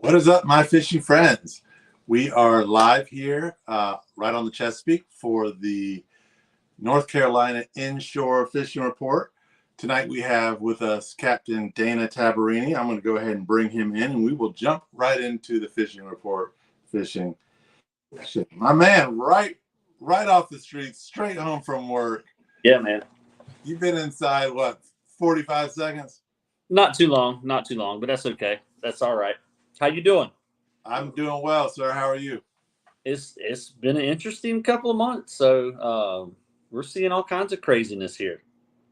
What is up, my fishing friends? We are live here right on the Chesapeake for the North Carolina Inshore Fishing Report. Tonight we have with us Captain Dana Tabarrini. I'm going to go ahead and bring him in, and we will jump right into the fishing report. Fishing. My man, right off the street, straight home from work. Yeah, man. You've been inside, what, 45 seconds? Not too long, but that's okay. That's all right. How you doing? I'm doing well, sir. How are you? It's been an interesting couple of months, so we're seeing all kinds of craziness here.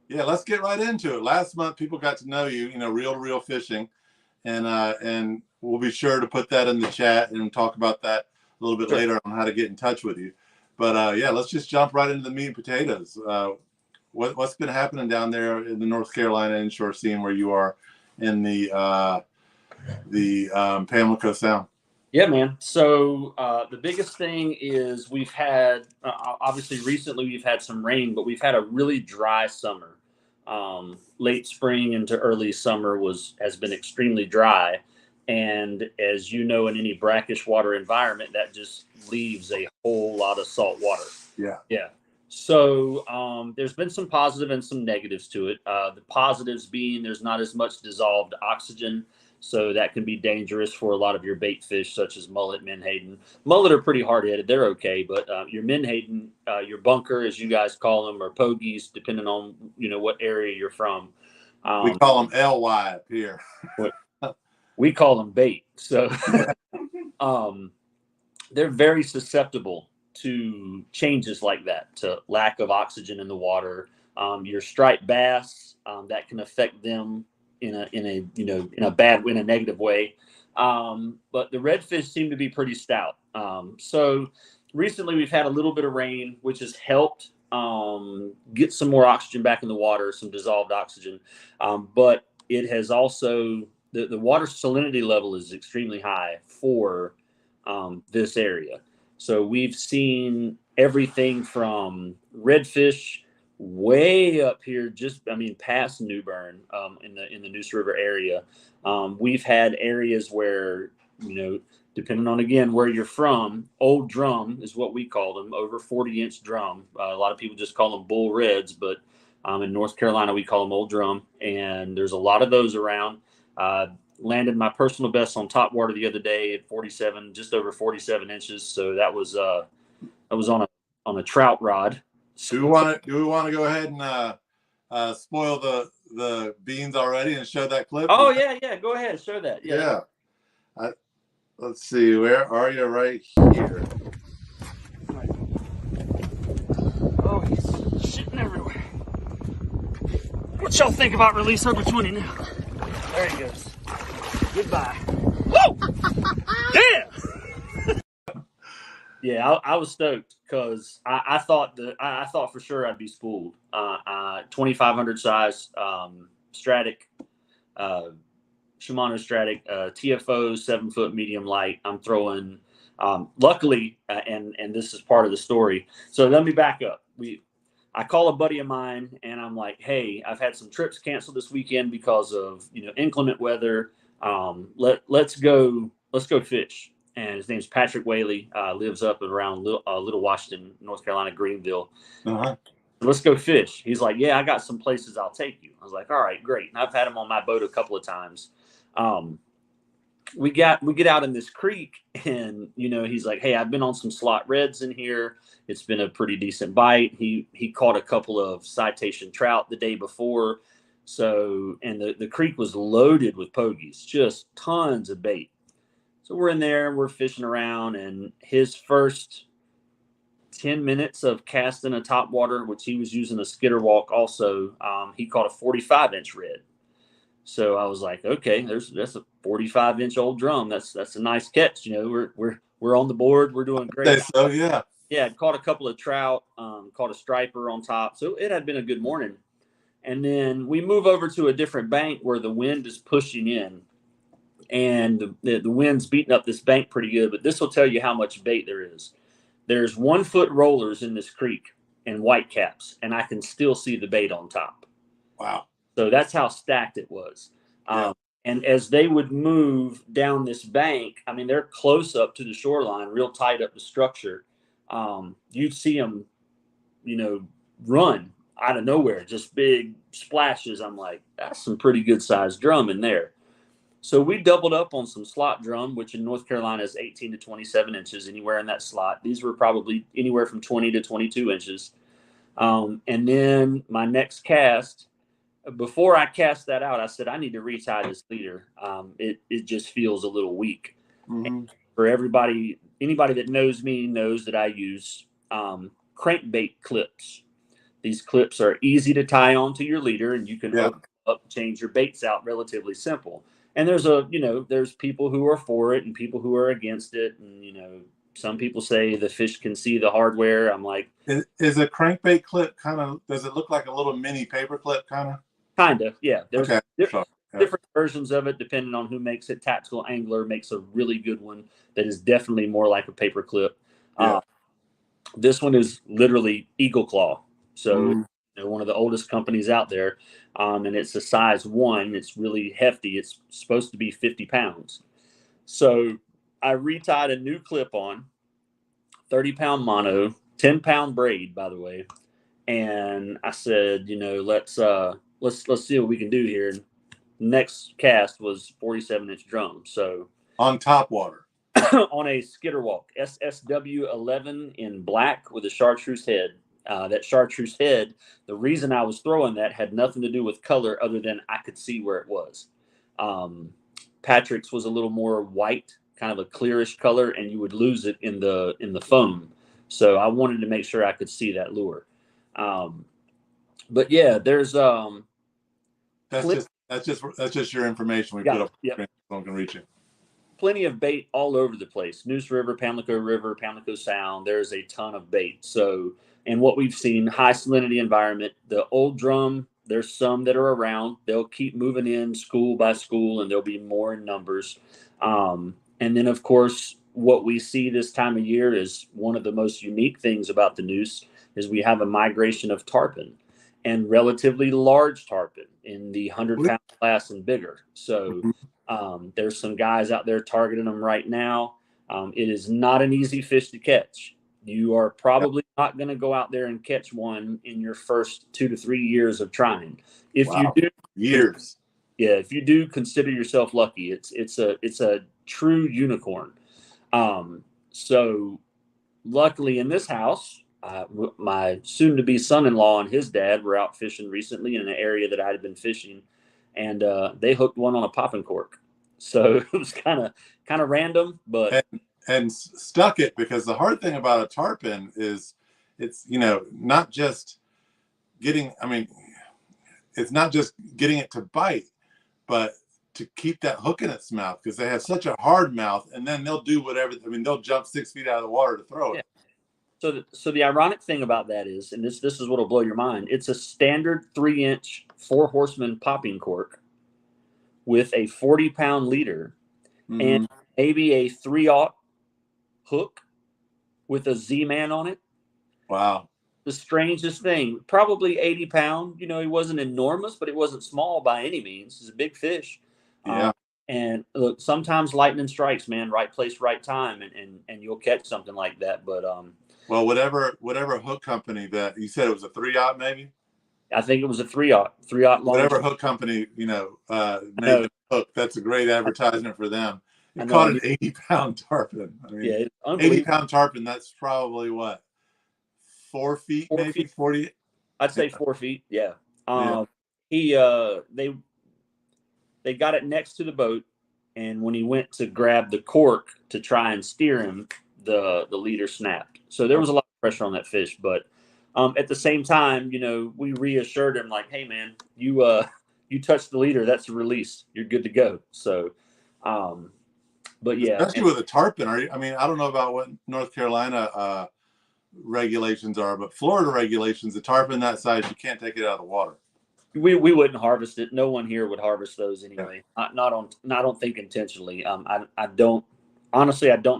Yeah, let's get right into it. Last month, people got to know you, reel to reel fishing, and we'll be sure to put that in the chat and talk about that a little bit later on how to get in touch with you. But yeah, let's just jump right into the meat and potatoes. What's been happening down there in the North Carolina inshore scene where you are in the Pamlico Sound? Yeah, man. So the biggest thing is we've had, obviously recently we've had some rain, but we've had a really dry summer. Late spring into early summer has been extremely dry. And as you know, in any brackish water environment, that just leaves a whole lot of salt water. Yeah. Yeah. So there's been some positive and some negatives to it. The positives being there's not as much dissolved oxygen. So that can be dangerous for a lot of your bait fish, such as mullet, menhaden. Mullet are pretty hard-headed. They're okay. But your menhaden, your bunker, as you guys call them, or pogies, depending on, what area you're from. We call them LY up here. We call them bait. So they're very susceptible to changes like that, to lack of oxygen in the water. Your striped bass, that can affect them in a negative way. But the redfish seem to be pretty stout. So recently we've had a little bit of rain, which has helped get some more oxygen back in the water, some dissolved oxygen. But it has also, the water salinity level is extremely high for this area. So we've seen everything from redfish way up here, past New Bern, in the Neuse River area. We've had areas where, depending on, again, where you're from, old drum is what we call them, over 40-inch drum. A lot of people just call them bull reds, but in North Carolina, we call them old drum. And there's a lot of those around. Landed my personal best on top water the other day at 47, just over 47 inches. So that was on a trout rod. Do we want to go ahead and spoil the beans already and show that clip? Oh yeah, go ahead, show that. Yeah. Let's see, where are you? Right here. Oh, he's shitting everywhere. What y'all think about release over 20 now? There he goes. Goodbye. Whoa! Yeah. Yeah, I was stoked because I thought for sure I'd be spooled. 2,500 size Stratic, Shimano Stratic, TFO 7-foot medium light. I'm throwing. Luckily, and this is part of the story. So let me back up. I call a buddy of mine and I'm like, hey, I've had some trips canceled this weekend because of inclement weather. Let's go fish. And his name's Patrick Whaley, lives up around Little Washington, North Carolina, Greenville. Uh-huh. Let's go fish. He's like, yeah, I got some places I'll take you. I was like, all right, great. And I've had him on my boat a couple of times. We get out in this creek and, he's like, hey, I've been on some slot reds in here. It's been a pretty decent bite. He caught a couple of citation trout the day before. So, and the creek was loaded with pogies, just tons of bait. So we're in there, we're fishing around, and his first 10 minutes of casting a top water, which he was using a skitter walk also, he caught a 45-inch red. So I was like, okay, that's a 45-inch old drum. That's a nice catch. We're on the board. We're doing great. So yeah. Yeah, caught a couple of trout, caught a striper on top. So it had been a good morning. And then we move over to a different bank where the wind is pushing in. And the wind's beating up this bank pretty good. But this will tell you how much bait there is. There's 1-foot rollers in this creek and white caps. And I can still see the bait on top. Wow. So that's how stacked it was. Yeah. And as they would move down this bank, I mean, they're close up to the shoreline, real tight up the structure. You'd see them, run out of nowhere, just big splashes. I'm like, that's some pretty good sized drum in there. So we doubled up on some slot drum, which in North Carolina is 18 to 27 inches, anywhere in that slot. These were probably anywhere from 20 to 22 inches. And then my next cast, before I cast that out, I said, I need to retie this leader. It just feels a little weak. Mm-hmm. For anybody that knows me knows that I use crankbait clips. These clips are easy to tie onto your leader, and you can open up, change your baits out relatively simple. And there's people who are for it and people who are against it. And, some people say the fish can see the hardware. I'm like, is a crankbait clip does it look like a little mini paper clip kind of, yeah. There's Sure. different versions of it depending on who makes it. Tactical Angler makes a really good one that is definitely more like a paper clip. This one is literally Eagle Claw. So one of the oldest companies out there, and it's a size 1. It's really hefty. It's supposed to be 50 pounds. So I retied a new clip on, 30-pound mono, 10-pound braid, by the way. And I said, let's see what we can do here. And next cast was 47-inch drum. So on top water. On a skitterwalk, SSW 11 in black with a chartreuse head. That chartreuse head, the reason I was throwing that had nothing to do with color other than I could see where it was. Patrick's was a little more white, kind of a clearish color, and you would lose it in the foam. So I wanted to make sure I could see that lure. But yeah, there's that's just your information. We put up so one can reach it. Plenty of bait all over the place. Neuse River, Pamlico Sound. There's a ton of bait. So, and what we've seen, high salinity environment. The old drum, there's some that are around. They'll keep moving in school by school, and there'll be more in numbers. And then, of course, what we see this time of year is one of the most unique things about the Neuse is we have a migration of tarpon, and relatively large tarpon in the 100-pound class and bigger. So there's some guys out there targeting them right now. It is not an easy fish to catch. You are probably not going to go out there and catch one in your first 2 to 3 years of trying. If you do, years. Yeah, if you do, consider yourself lucky. It's a true unicorn. So luckily in this house, my soon-to-be son-in-law and his dad were out fishing recently in an area that I had been fishing, and they hooked one on a popping cork. So it was kind of random, but and stuck it, because the hard thing about a tarpon is it's not just getting. I mean, it's not just getting it to bite, but to keep that hook in its mouth, because they have such a hard mouth, and then they'll do whatever. I mean, they'll jump 6 feet out of the water to throw it. So the ironic thing about that is, and this is what'll blow your mind, it's a standard 3-inch 4-horseman popping cork with a 40-pound leader and maybe a 3/0 hook with a Z-Man on it. Wow. The strangest thing, probably 80-pound. He wasn't enormous, but it wasn't small by any means. He's a big fish. Yeah. And look, sometimes lightning strikes, man. Right place, right time, and you'll catch something like that. But well, whatever hook company that you said, it was a 3/0 maybe. I think it was a 3/0 long. Whatever hook company made the hook. That's a great advertisement for them. You caught an 80-pound tarpon. I mean, yeah, 80-pound tarpon. That's probably what, 4 feet, 4 maybe feet. 40. I'd say 4 feet. Yeah. They got it next to the boat, and when he went to grab the cork to try and steer him, the leader snapped. So there was a lot of pressure on that fish, but at the same time, we reassured him, like, hey man, you touched the leader, that's a release, you're good to go. So but yeah, especially with a tarpon. I mean, I don't know about what North Carolina regulations are, but Florida regulations, the tarpon that size, you can't take it out of the water. We wouldn't harvest it. No one here would harvest those anyway. Yeah. I don't think intentionally. I don't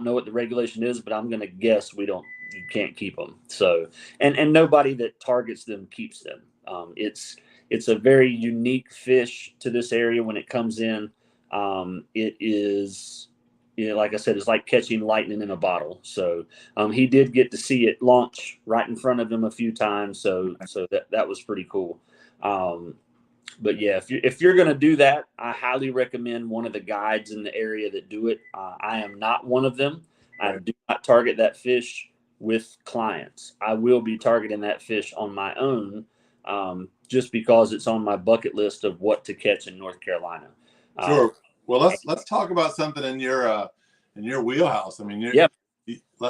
know what the regulation is, but I'm going to guess you can't keep them. So, and nobody that targets them keeps them. It's a very unique fish to this area when it comes in. It is, like I said, it's like catching lightning in a bottle. So he did get to see it launch right in front of him a few times. So that was pretty cool. But yeah, if you're going to do that, I highly recommend one of the guides in the area that do it. I am not one of them. I do not target that fish with clients. I will be targeting that fish on my own, just because it's on my bucket list of what to catch in North Carolina. Sure. Well, let's talk about something in your wheelhouse. I mean, Yeah.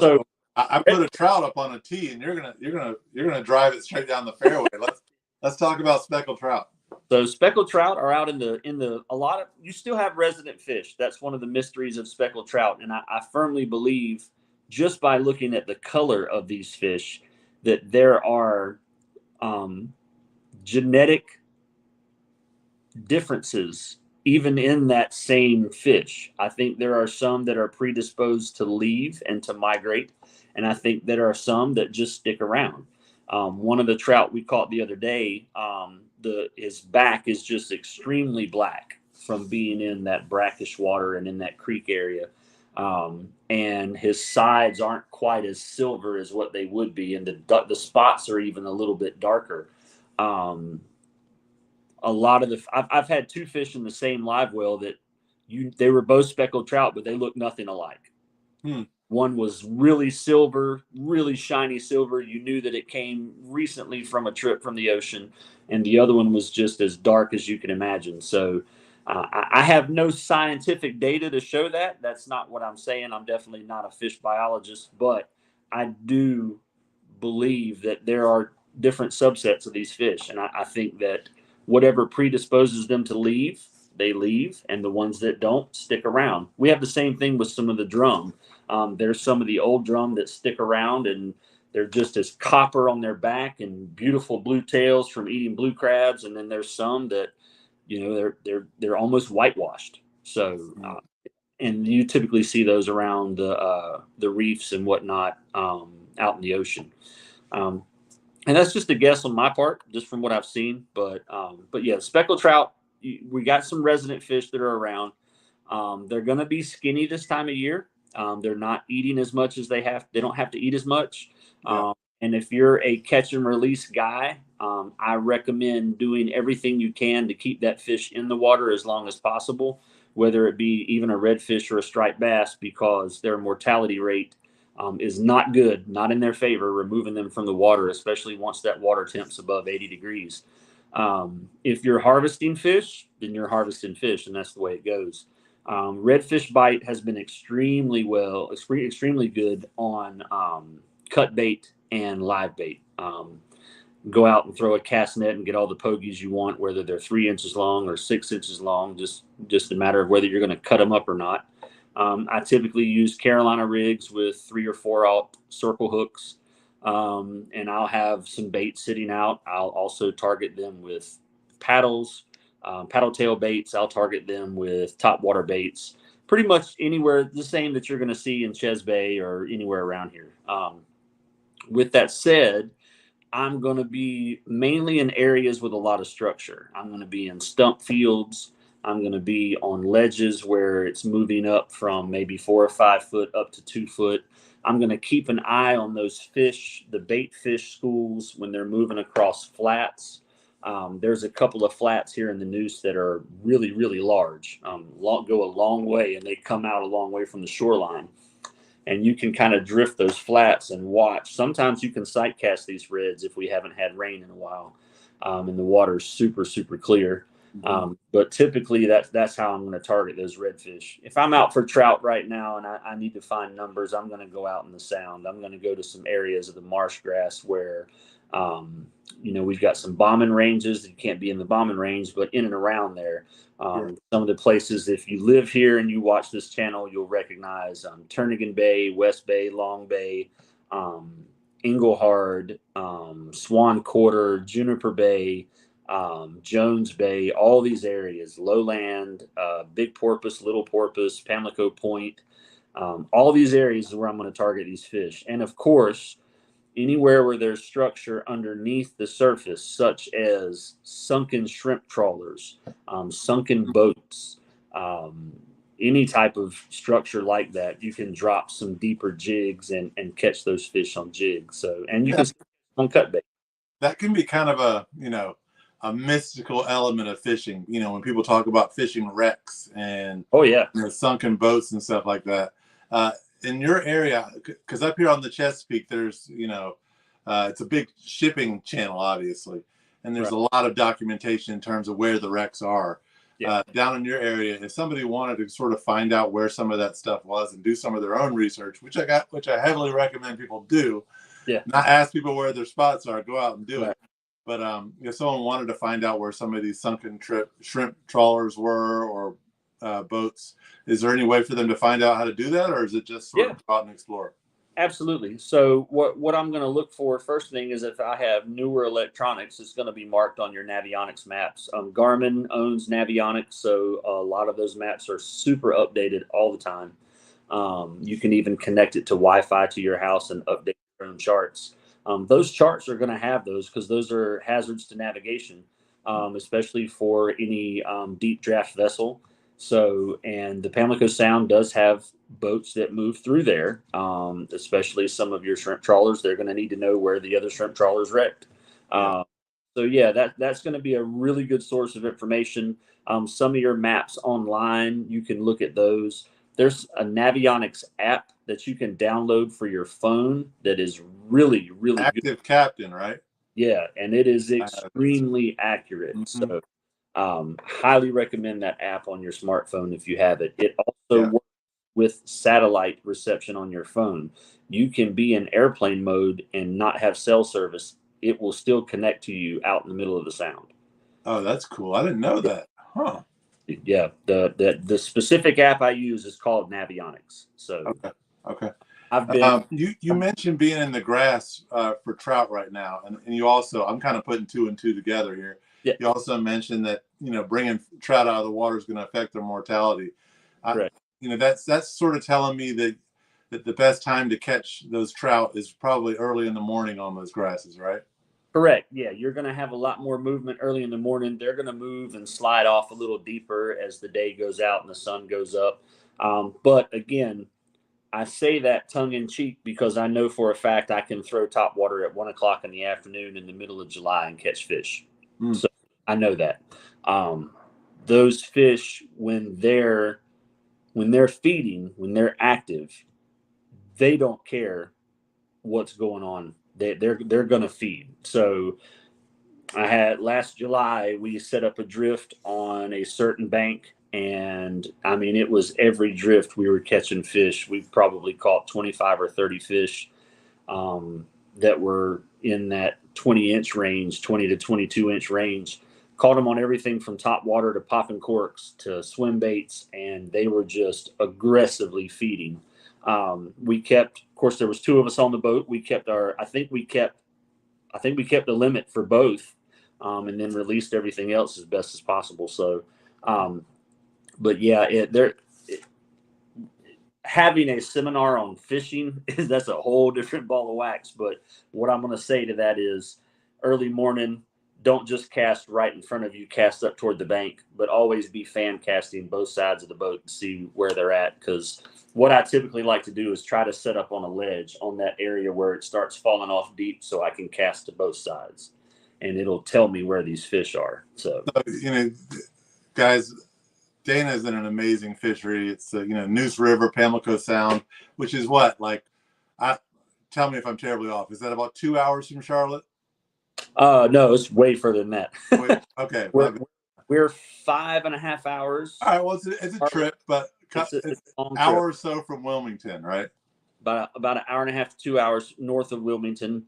So I put a trout up on a tee, and you're gonna drive it straight down the fairway. Let's talk about speckled trout. So speckled trout are out in the a lot of, you still have resident fish. That's one of the mysteries of speckled trout. And I firmly believe, just by looking at the color of these fish, that there are genetic differences even in that same fish. I think there are some that are predisposed to leave and to migrate. And I think there are some that just stick around. One of the trout we caught the other day, his back is just extremely black from being in that brackish water and in that creek area. And his sides aren't quite as silver as what they would be. And the spots are even a little bit darker. A lot of I've had two fish in the same live well that they were both speckled trout, but they look nothing alike. One was really silver, really shiny silver. You knew that it came recently from a trip from the ocean, and the other one was just as dark as you can imagine. So I have no scientific data to show that. That's not what I'm saying. I'm definitely not a fish biologist, but I do believe that there are different subsets of these fish, and I think that whatever predisposes them to leave, they leave, and the ones that don't stick around. We have the same thing with some of the drum. There's some of the old drum that stick around, and they're just as copper on their back and beautiful blue tails from eating blue crabs. And then there's some that, they're almost whitewashed. So, and you typically see those around the reefs and whatnot, out in the ocean. And that's just a guess on my part, just from what I've seen. But yeah, speckled trout, we got some resident fish that are around. They're going to be skinny this time of year. They're not eating as much as they don't have to eat as much. And if you're a catch and release guy, I recommend doing everything you can to keep that fish in the water as long as possible, whether it be even a redfish or a striped bass, because their mortality rate is not good, not in their favor, removing them from the water, especially once that water temp's above 80 degrees. If you're harvesting fish, then you're harvesting fish, and that's the way it goes. Redfish bite has been extremely good on cut bait and live bait. Go out and throw a cast net and get all the pogies you want, whether they're 3 inches long or 6 inches long, just a matter of whether you're going to cut them up or not. I typically use Carolina rigs with 3 or 4 out circle hooks, and I'll have some bait sitting out. I'll also target them with paddles, paddle tail baits. I'll target them with top water baits, pretty much anywhere the same that you're going to see in Ches Bay or anywhere around here. With that said, I'm going to be mainly in areas with a lot of structure. I'm going to be in stump fields. I'm going to be on ledges where it's moving up from maybe 4 or 5 foot up to 2 foot. I'm going to keep an eye on those fish, the bait fish schools, when they're moving across flats. There's a couple of flats here in the Noose that are really, really large, go a long way, and they come out a long way from the shoreline. And you can kind of drift those flats and watch. Sometimes you can sight cast these reds if we haven't had rain in a while, and the water's super, super clear. But typically that's how I'm going to target those redfish. If I'm out for trout right now and I need to find numbers, I'm going to go out in the Sound. I'm going to go to some areas of the marsh grass where, we've got some bombing ranges. You can't be in the bombing range, but in and around there. Some of the places, if you live here and you watch this channel, you'll recognize Turnagain Bay, West Bay, Long Bay, Englehard, Swan Quarter, Juniper Bay, Jones Bay, all these areas, Lowland, Big Porpoise, Little Porpoise, Pamlico Point, all these areas is where I'm going to target these fish. And of course, anywhere where there's structure underneath the surface, such as sunken shrimp trawlers, sunken boats, any type of structure like that, you can drop some deeper jigs and catch those fish on jigs. So, and you Yeah, can on cut bait. that can be kind of a, a mystical element of fishing. When people talk about fishing wrecks and Oh yeah, sunken boats and stuff like that. In your area, because up here on the Chesapeake, there's, it's a big shipping channel, obviously, and there's right. a lot of documentation in terms of where the wrecks are. Yeah. Down in your area, if somebody wanted to sort of find out where some of that stuff was and do some of their own research, which I heavily recommend people do, Yeah. not ask people where their spots are, go out and do Right. it. But if someone wanted to find out where some of these sunken shrimp trawlers were, or boats, is there any way for them to find out how to do that, or is it just sort of go out and explore? Absolutely. So what I'm going to look for first thing is if I have newer electronics, it's going to be marked on your Navionics maps. Garmin owns Navionics, so a lot of those maps are super updated all the time. You can even connect it to Wi-Fi to your house and update your own charts. Those charts are going to have those because those are hazards to navigation, especially for any deep draft vessel. So, and the Pamlico Sound does have boats that move through there, especially some of your shrimp trawlers. They're going to need to know where the other shrimp trawlers wrecked. So yeah, that's going to be a really good source of information. Some of your maps online, you can look at those. There's a Navionics app that you can download for your phone that is really, really Active good. Captain, right? Yeah, and it is extremely accurate. Mm-hmm. So highly recommend that app on your smartphone if you have it. It also works with satellite reception on your phone. You can be in airplane mode and not have cell service. It will still connect to you out in the middle of the sound. Oh, that's cool. I didn't know that. Huh. Yeah, the specific app I use is called Navionics. So Okay. I've been you mentioned being in the grass for trout right now, and you also, I'm kind of putting two and two together here. Yeah. You also mentioned that bringing trout out of the water is going to affect their mortality. Correct. That's sort of telling me that the best time to catch those trout is probably early in the morning on those grasses, right? Correct. Yeah, you're going to have a lot more movement early in the morning. They're going to move and slide off a little deeper as the day goes out and the sun goes up. But again, I say that tongue in cheek because I know for a fact I can throw top water at 1 o'clock in the afternoon in the middle of July and catch fish. So I know that. Those fish, when they're feeding, when they're active, they don't care what's going on. They're going to feed. So I had last July, we set up a drift on a certain bank. And I mean, it was every drift we were catching fish. We've probably caught 25 or 30 fish that were in that 20-inch range, 20 to 22-inch range. Caught them on everything from top water to popping corks to swim baits, and they were just aggressively feeding. We kept, of course, there was two of us on the boat. We kept I think we kept the limit for both, and then released everything else as best as possible. So, but yeah, having a seminar on fishing that's a whole different ball of wax. But what I'm going to say to that is, early morning, don't just cast right in front of you, cast up toward the bank, but always be fan casting both sides of the boat to see where they're at. Because what I typically like to do is try to set up on a ledge on that area where it starts falling off deep so I can cast to both sides. And it'll tell me where these fish are. So guys, Dana is in an amazing fishery. It's Neuse River, Pamlico Sound, which is what, like, tell me if I'm terribly off. Is that about 2 hours from Charlotte? No, it's way further than that. Okay. We're 5.5 hours. All right. Well, it's a trip, but it's an hour or so from Wilmington, right? About an hour and a half to 2 hours north of Wilmington.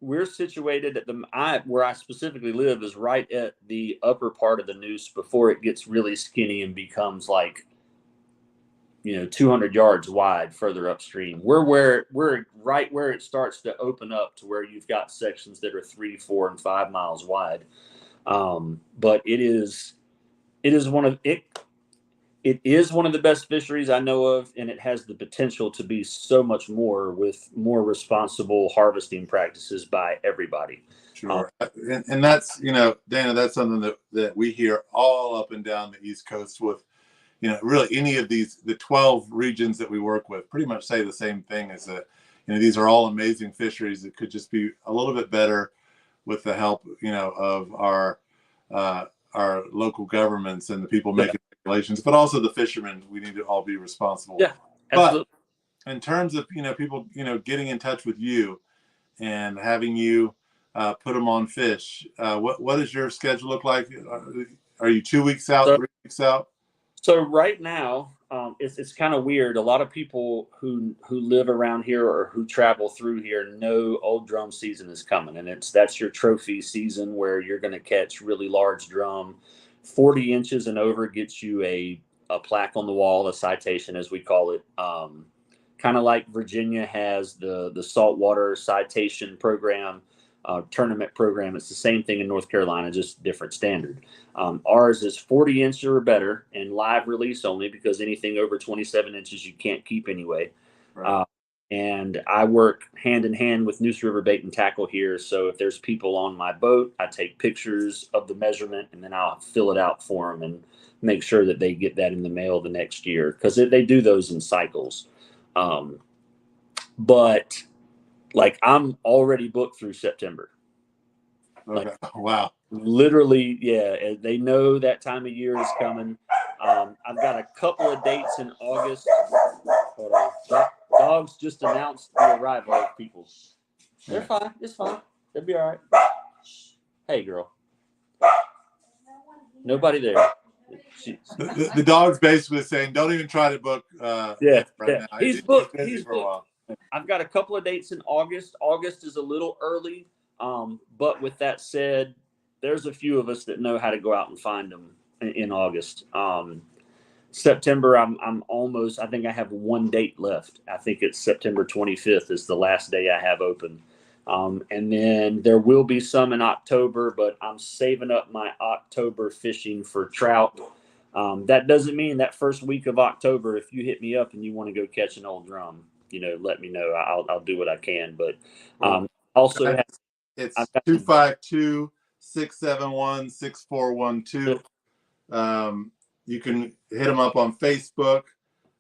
We're situated at where I specifically live is right at the upper part of the Neuse before it gets really skinny and becomes like 200 yards wide further upstream. We're right where it starts to open up to where you've got sections that are 3, 4, and 5 miles wide. But it is one of the best fisheries I know of, and it has the potential to be so much more with more responsible harvesting practices by everybody. Sure. And that's, Dana, that's something that we hear all up and down the East Coast with, really any of the 12 regions that we work with pretty much say the same thing, is that, these are all amazing fisheries that could just be a little bit better with the help, of our local governments and the people making regulations, but also the fishermen. We need to all be responsible. Yeah, absolutely. But in terms of, people, getting in touch with you and having you put them on fish, what does your schedule look like? Are you 2 weeks out, 3 weeks out? So right now, it's kind of weird. A lot of people who live around here or who travel through here know old drum season is coming, and that's your trophy season where you're going to catch really large drum. 40 inches and over gets you a plaque on the wall, a citation as we call it. Kind of like Virginia has the saltwater citation program. Tournament program. It's the same thing in North Carolina, just different standard. Ours is 40 inch or better and live release only, because anything over 27 inches you can't keep anyway. Right. And I work hand in hand with Neuse River Bait and Tackle here. So if there's people on my boat, I take pictures of the measurement and then I'll fill it out for them and make sure that they get that in the mail the next year, because they do those in cycles. But like, I'm already booked through September. Okay. Wow. Literally, yeah. They know that time of year is coming. I've got a couple of dates in August. Hold on. Dogs just announced the arrival of people. They're fine. It's fine. They'll be all right. Hey, girl. Nobody there. The dog's basically saying, don't even try to book. Right now. He's booked. He's for a while. I've got a couple of dates in August. August is a little early, but with that said, there's a few of us that know how to go out and find them in August. September, I'm almost. I think I have one date left. I think it's September 25th is the last day I have open, and then there will be some in October, but I'm saving up my October fishing for trout. That doesn't mean that first week of October, if you hit me up and you want to go catch an old drum, let me know. I'll do what I can. But also, it's 252-671-6412. You can hit them up on Facebook.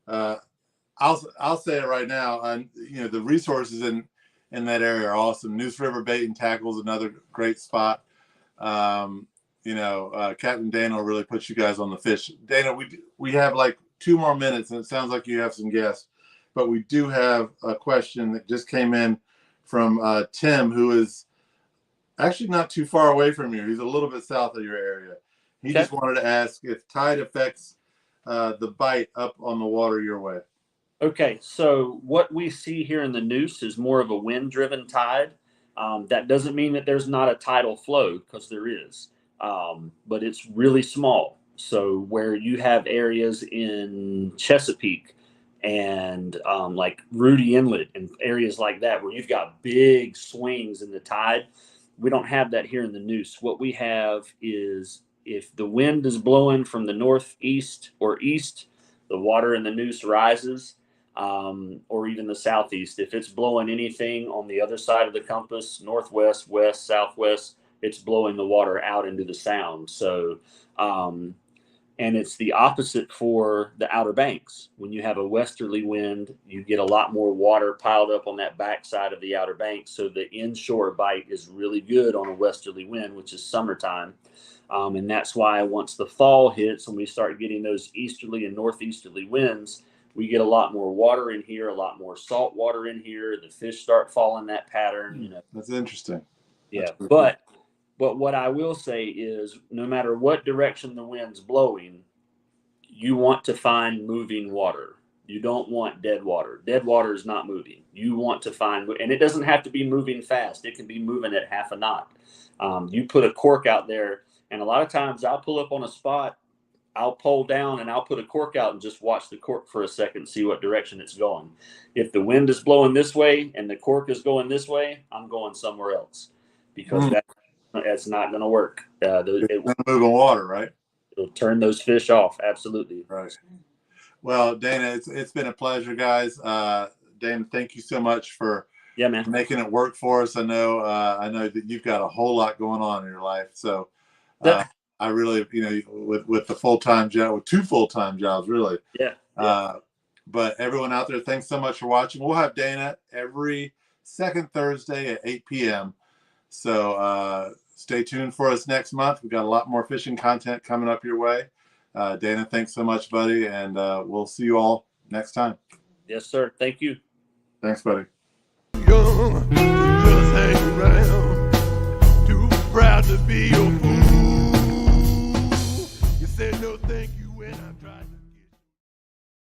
I'll say it right now. The resources in that area are awesome. Neuse River Bait and Tackle is another great spot. Captain Dana will really put you guys on the fish. Dana, we have like 2 more minutes, and it sounds like you have some guests. But we do have a question that just came in from Tim, who is actually not too far away from you. He's a little bit south of your area. He just wanted to ask if tide affects the bite up on the water your way. Okay, so what we see here in the Neuse is more of a wind-driven tide. That doesn't mean that there's not a tidal flow, because there is, but it's really small. So where you have areas in Chesapeake and like Rudy Inlet and areas like that where you've got big swings in the tide, we don't have that here in the Neuse. What we have is, if the wind is blowing from the northeast or east, the water in the Neuse rises, or even the southeast. If it's blowing anything on the other side of the compass, northwest, west, southwest, it's blowing the water out into the sound. So, and it's the opposite for the Outer Banks. When you have a westerly wind, you get a lot more water piled up on that backside of the Outer Banks. So the inshore bite is really good on a westerly wind, which is summertime. And that's why once the fall hits and we start getting those easterly and northeasterly winds, we get a lot more water in here, a lot more salt water in here. The fish start following that pattern. That's interesting. Yeah, but what I will say is, no matter what direction the wind's blowing, you want to find moving water. You don't want dead water. Dead water is not moving. You want to find, and it doesn't have to be moving fast. It can be moving at half a knot. You put a cork out there, and a lot of times I'll pull up on a spot, I'll pull down and I'll put a cork out and just watch the cork for a second, see what direction it's going. If the wind is blowing this way and the cork is going this way, I'm going somewhere else, because that's not going to work. It will move in water, right? It'll turn those fish off. Absolutely. Right. Well, Dana, it's been a pleasure, guys. Dana, thank you so much for Yeah, man. making it work for us. I know that you've got a whole lot going on in your life. So The- I really, with the full-time job, with 2 full-time jobs, really. yeah. But everyone out there, thanks so much for watching. We'll have Dana every second Thursday at 8 p.m. So stay tuned for us next month. We've got a lot more fishing content coming up your way. Dana, thanks so much, buddy. And we'll see you all next time. Yes, sir. Thank you. Thanks, buddy. Young